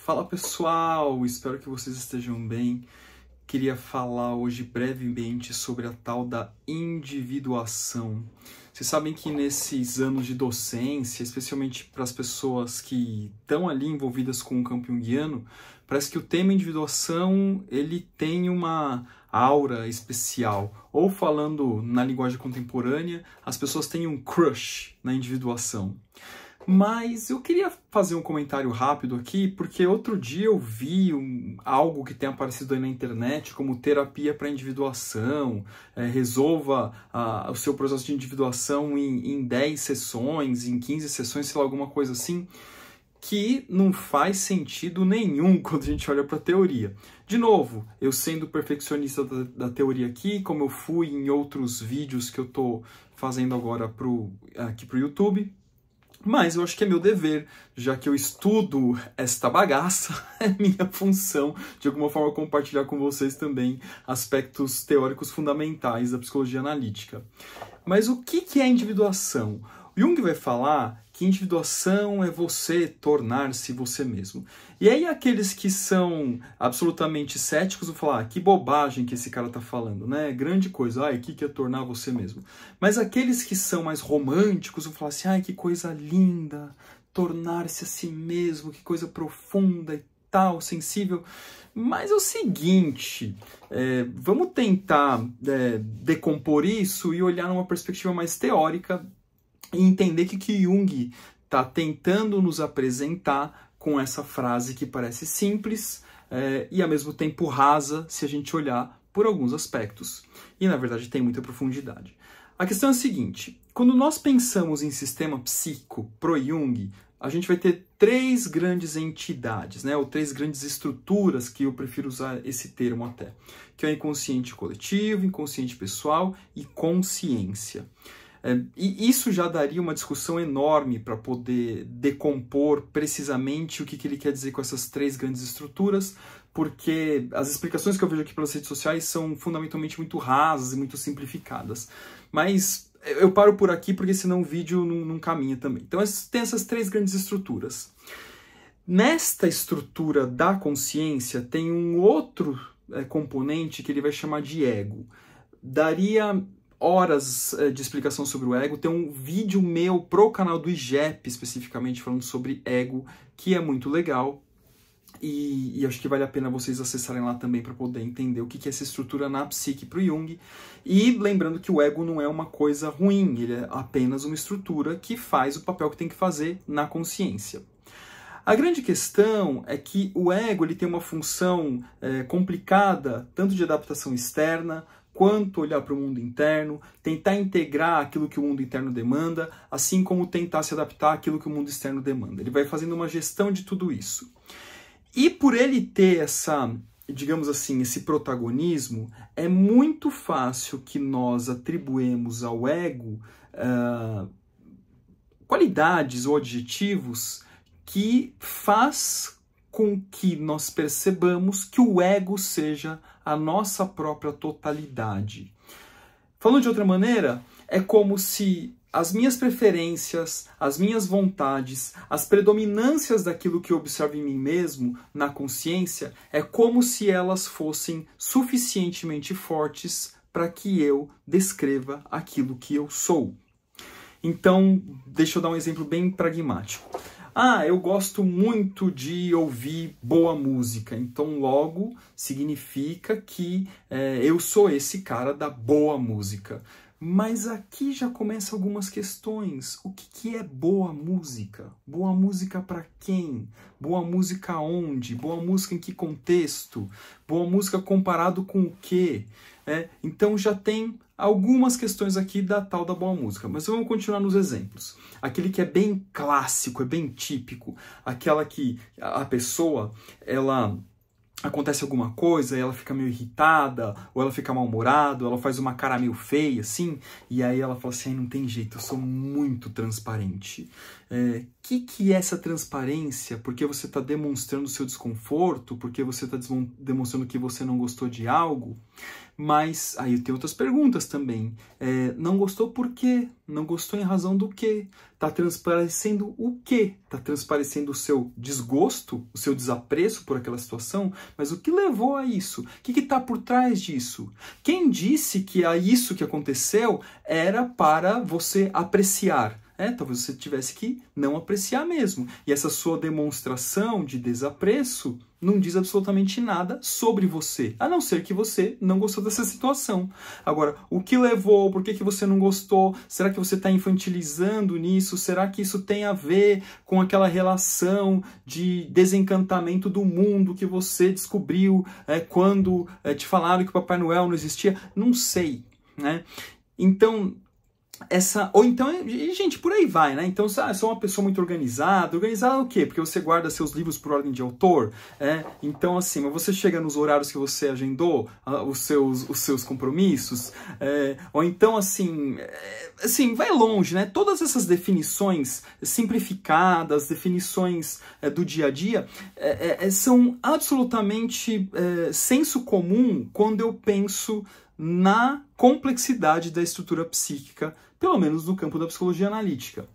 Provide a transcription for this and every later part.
Fala pessoal, espero que vocês estejam bem. Queria falar hoje brevemente sobre a tal da individuação. Vocês sabem que nesses anos de docência, especialmente para as pessoas que estão ali envolvidas com o campo junguiano, parece que o tema individuação ele tem uma aura especial. Ou falando na linguagem contemporânea, as pessoas têm um crush na individuação. Mas eu queria fazer um comentário rápido aqui, porque outro dia eu vi algo que tem aparecido aí na internet como terapia para individuação, resolva o seu processo de individuação em 10 sessões, em 15 sessões, sei lá, alguma coisa assim, que não faz sentido nenhum quando a gente olha para a teoria. De novo, eu sendo perfeccionista da teoria aqui, como eu fui em outros vídeos que eu estou fazendo agora aqui para o YouTube, mas eu acho que é meu dever, já que eu estudo esta bagaça, é minha função, de alguma forma, compartilhar com vocês também aspectos teóricos fundamentais da psicologia analítica. Mas o que é individuação? O Jung vai falar que individuação é você tornar-se você mesmo. E aí aqueles que são absolutamente céticos vão falar, que bobagem que esse cara está falando, né? Grande coisa, o que é tornar você mesmo? Mas aqueles que são mais românticos vão falar assim, que coisa linda, tornar-se a si mesmo, que coisa profunda e tal, sensível. Mas é o seguinte, vamos tentar decompor isso e olhar numa perspectiva mais teórica e entender que Jung está tentando nos apresentar com essa frase que parece simples e ao mesmo tempo rasa se a gente olhar por alguns aspectos. E na verdade tem muita profundidade. A questão é a seguinte, quando nós pensamos em sistema psíquico pro Jung, a gente vai ter três grandes entidades, né? Ou três grandes estruturas, que eu prefiro usar esse termo até, que é o inconsciente coletivo, inconsciente pessoal e consciência. E isso já daria uma discussão enorme para poder decompor precisamente o que ele quer dizer com essas três grandes estruturas, porque as explicações que eu vejo aqui pelas redes sociais são fundamentalmente muito rasas e muito simplificadas. Mas eu paro por aqui porque senão o vídeo não caminha também. Então tem essas três grandes estruturas. Nesta estrutura da consciência tem um outro componente que ele vai chamar de ego. Daria horas de explicação sobre o ego. Tem um vídeo meu pro canal do IGEP, especificamente, falando sobre ego, que é muito legal. E acho que vale a pena vocês acessarem lá também para poder entender o que é essa estrutura na psique para o Jung. E lembrando que o ego não é uma coisa ruim, ele é apenas uma estrutura que faz o papel que tem que fazer na consciência. A grande questão é que o ego ele tem uma função complicada, tanto de adaptação externa, quanto olhar para o mundo interno, tentar integrar aquilo que o mundo interno demanda, assim como tentar se adaptar àquilo que o mundo externo demanda. Ele vai fazendo uma gestão de tudo isso. E por ele ter essa, digamos assim, esse protagonismo, é muito fácil que nós atribuemos ao ego qualidades ou adjetivos que faz com que nós percebamos que o ego seja a nossa própria totalidade. Falando de outra maneira, é como se as minhas preferências, as minhas vontades, as predominâncias daquilo que eu observo em mim mesmo, na consciência, é como se elas fossem suficientemente fortes para que eu descreva aquilo que eu sou. Então, deixa eu dar um exemplo bem pragmático. Eu gosto muito de ouvir boa música, então logo significa que eu sou esse cara da boa música. Mas aqui já começam algumas questões. O que é boa música? Boa música para quem? Boa música onde? Boa música em que contexto? Boa música comparado com o quê? Então já tem algumas questões aqui da tal da boa música. Mas vamos continuar nos exemplos. Aquele que é bem clássico, é bem típico. Aquela que a pessoa, ela acontece alguma coisa, ela fica meio irritada, ou ela fica mal-humorada, ou ela faz uma cara meio feia, assim, e aí ela fala assim, não tem jeito, eu sou muito transparente. Que é essa transparência? Porque você está demonstrando o seu desconforto? Porque você está demonstrando que você não gostou de algo? Mas aí tem outras perguntas também. Não gostou por quê? Não gostou em razão do quê? Está transparecendo o quê? Está transparecendo o seu desgosto, o seu desapreço por aquela situação? Mas o que levou a isso? O que está por trás disso? Quem disse que isso que aconteceu era para você apreciar? Talvez você tivesse que não apreciar mesmo. E essa sua demonstração de desapreço não diz absolutamente nada sobre você, a não ser que você não gostou dessa situação. Agora, o que levou? Por que você não gostou? Será que você está infantilizando nisso? Será que isso tem a ver com aquela relação de desencantamento do mundo que você descobriu quando te falaram que o Papai Noel não existia? Não sei, né? Então... Ou então, gente, por aí vai, né? Então, eu sou uma pessoa muito organizada. Organizada o quê? Porque você guarda seus livros por ordem de autor. Então, assim, mas você chega nos horários que você agendou, os seus compromissos. Ou então, assim, vai longe, né? Todas essas definições simplificadas, definições do dia a dia, são absolutamente senso comum quando eu penso na complexidade da estrutura psíquica, pelo menos no campo da psicologia analítica.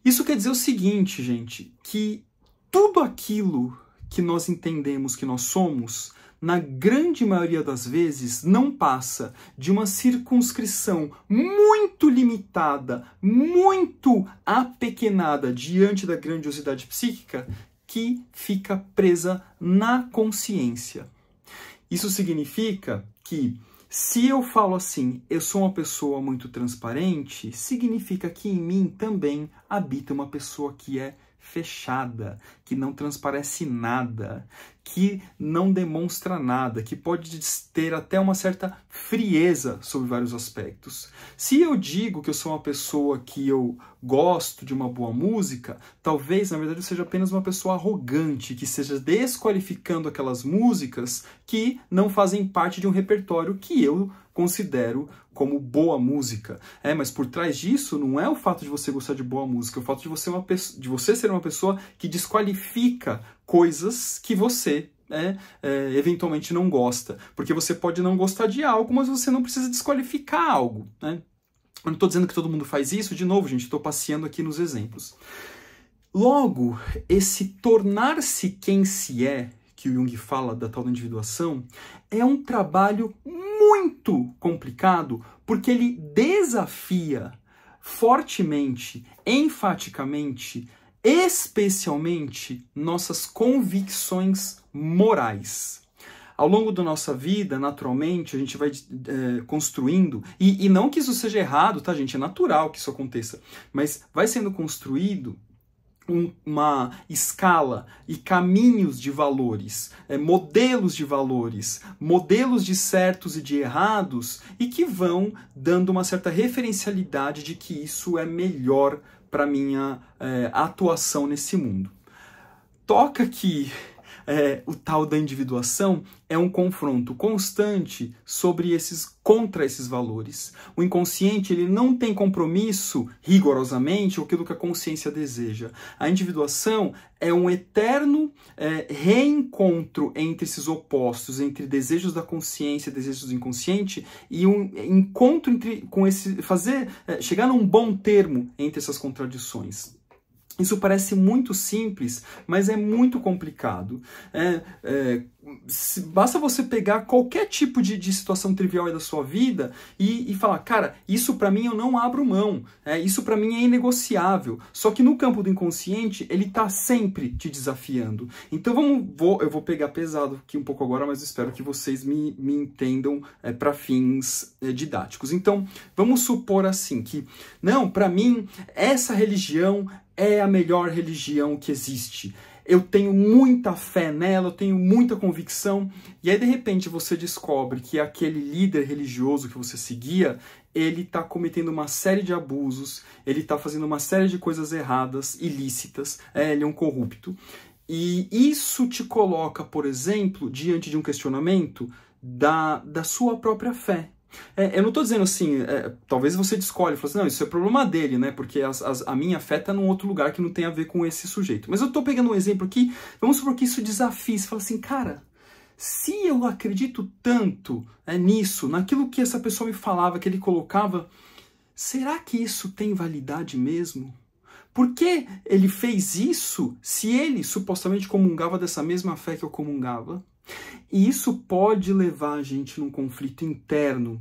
Isso quer dizer o seguinte, gente, que tudo aquilo que nós entendemos que nós somos, na grande maioria das vezes, não passa de uma circunscrição muito limitada, muito apequenada diante da grandiosidade psíquica, que fica presa na consciência. Isso significa que se eu falo assim, eu sou uma pessoa muito transparente, significa que em mim também habita uma pessoa que é fechada, que não transparece nada, que não demonstra nada, que pode ter até uma certa frieza sobre vários aspectos. Se eu digo que eu sou uma pessoa que eu gosto de uma boa música, talvez, na verdade, eu seja apenas uma pessoa arrogante, que esteja desqualificando aquelas músicas que não fazem parte de um repertório que eu considero como boa música. Mas por trás disso não é o fato de você gostar de boa música, é o fato de você ser uma pessoa que desqualifica coisas que você eventualmente não gosta. Porque você pode não gostar de algo, mas você não precisa desqualificar algo, né? Eu não estou dizendo que todo mundo faz isso, de novo, gente, estou passeando aqui nos exemplos. Logo, esse tornar-se quem se é, que o Jung fala da tal da individuação, é um trabalho muito complicado, porque ele desafia fortemente, enfaticamente, especialmente nossas convicções morais. Ao longo da nossa vida, naturalmente, a gente vai construindo, e não que isso seja errado, tá, gente? É natural que isso aconteça, mas vai sendo construído uma escala e caminhos de valores, modelos de valores, modelos de certos e de errados, e que vão dando uma certa referencialidade de que isso é melhor para minha atuação nesse mundo. Toca que o tal da individuação é um confronto constante contra esses valores. O inconsciente ele não tem compromisso rigorosamente com aquilo que a consciência deseja. A individuação é um eterno reencontro entre esses opostos, entre desejos da consciência e desejos do inconsciente, e um encontro chegar num bom termo entre essas contradições. Isso parece muito simples, mas é muito complicado. Basta você pegar qualquer tipo de situação trivial aí da sua vida e falar, cara, isso para mim eu não abro mão, isso para mim é inegociável. Só que no campo do inconsciente, ele está sempre te desafiando. Então eu vou pegar pesado aqui um pouco agora, mas espero que vocês me entendam para fins didáticos. Então, vamos supor assim que, não, para mim, essa religião é a melhor religião que existe. Eu tenho muita fé nela, eu tenho muita convicção. E aí, de repente, você descobre que aquele líder religioso que você seguia, ele está cometendo uma série de abusos, ele está fazendo uma série de coisas erradas, ilícitas, ele é um corrupto. E isso te coloca, por exemplo, diante de um questionamento da sua própria fé. Eu não estou dizendo assim, talvez você escolha e fala assim, não, isso é problema dele, né? Porque a minha fé está num outro lugar que não tem a ver com esse sujeito. Mas eu estou pegando um exemplo aqui, vamos supor que isso desafie, você fala assim, cara, se eu acredito tanto nisso, naquilo que essa pessoa me falava, que ele colocava, será que isso tem validade mesmo? Por que ele fez isso se ele supostamente comungava dessa mesma fé que eu comungava? E isso pode levar a gente num conflito interno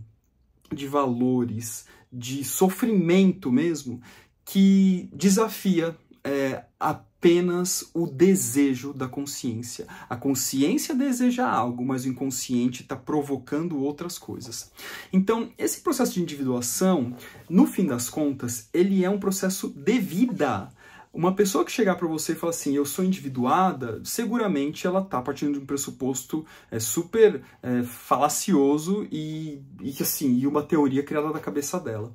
de valores, de sofrimento mesmo, que desafia apenas o desejo da consciência. A consciência deseja algo, mas o inconsciente está provocando outras coisas. Então, esse processo de individuação, no fim das contas, ele é um processo de vida. Uma pessoa que chegar para você e falar assim, eu sou individuada, seguramente ela está partindo de um pressuposto super falacioso e uma teoria criada da cabeça dela.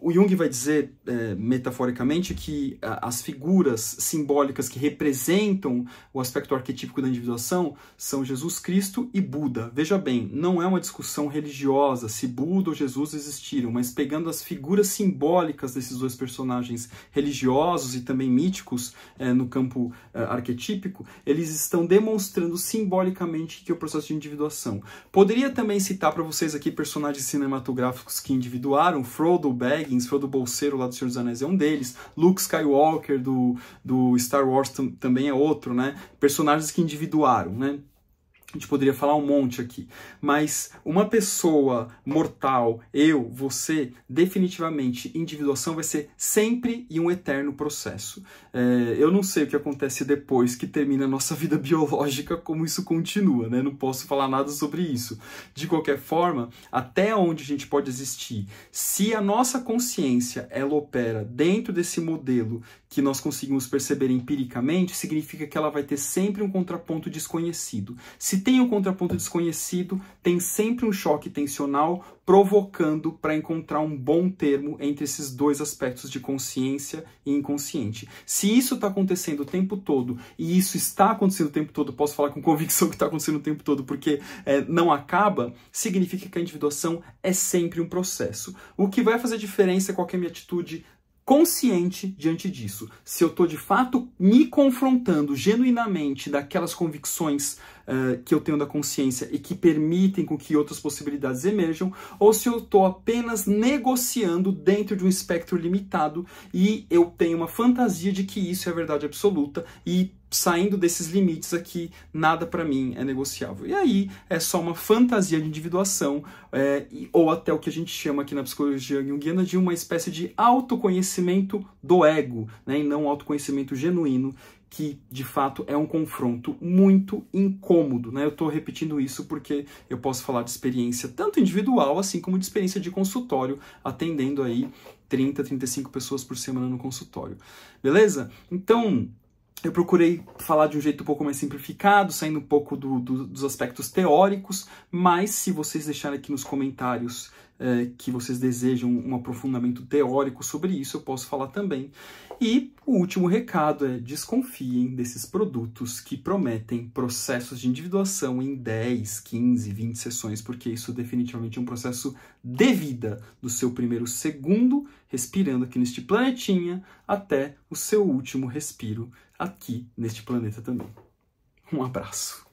O Jung vai dizer, metaforicamente, que as figuras simbólicas que representam o aspecto arquetípico da individuação são Jesus Cristo e Buda. Veja bem, não é uma discussão religiosa se Buda ou Jesus existiram, mas pegando as figuras simbólicas desses dois personagens religiosos e também míticos no campo arquetípico, eles estão demonstrando simbolicamente que é o processo de individuação. Poderia também citar para vocês aqui personagens cinematográficos que individuaram. Frodo Baggins, Frodo Bolseiro lá do Senhor dos Anéis é um deles. Luke Skywalker do Star Wars também é outro, né? Personagens que individuaram, né? A gente poderia falar um monte aqui, mas uma pessoa mortal, eu, você, definitivamente, individuação vai ser sempre e um eterno processo. Eu não sei o que acontece depois que termina a nossa vida biológica, como isso continua, né? Não posso falar nada sobre isso. De qualquer forma, até onde a gente pode existir, se a nossa consciência, ela opera dentro desse modelo que nós conseguimos perceber empiricamente, significa que ela vai ter sempre um contraponto desconhecido. Se tem um contraponto desconhecido, tem sempre um choque tensional provocando para encontrar um bom termo entre esses dois aspectos de consciência e inconsciente. Se isso está acontecendo o tempo todo, e isso está acontecendo o tempo todo, posso falar com convicção que está acontecendo o tempo todo, porque não acaba, significa que a individuação é sempre um processo. O que vai fazer diferença é qual que é a minha atitude consciente diante disso. Se eu estou de fato me confrontando genuinamente daquelas convicções que eu tenho da consciência e que permitem com que outras possibilidades emerjam, ou se eu estou apenas negociando dentro de um espectro limitado e eu tenho uma fantasia de que isso é a verdade absoluta e saindo desses limites aqui, nada para mim é negociável. E aí é só uma fantasia de individuação, ou até o que a gente chama aqui na psicologia junguiana de uma espécie de autoconhecimento do ego, né, e não autoconhecimento genuíno, que de fato é um confronto muito incômodo, né? Eu estou repetindo isso porque eu posso falar de experiência tanto individual, assim como de experiência de consultório, atendendo aí 30, 35 pessoas por semana no consultório. Beleza? Então, eu procurei falar de um jeito um pouco mais simplificado, saindo um pouco dos aspectos teóricos, mas se vocês deixarem aqui nos comentários que vocês desejam um aprofundamento teórico sobre isso, eu posso falar também. E o último recado é: desconfiem desses produtos que prometem processos de individuação em 10, 15, 20 sessões, porque isso definitivamente é um processo de vida, do seu primeiro segundo respirando aqui neste planetinha até o seu último respiro aqui neste planeta também. Um abraço.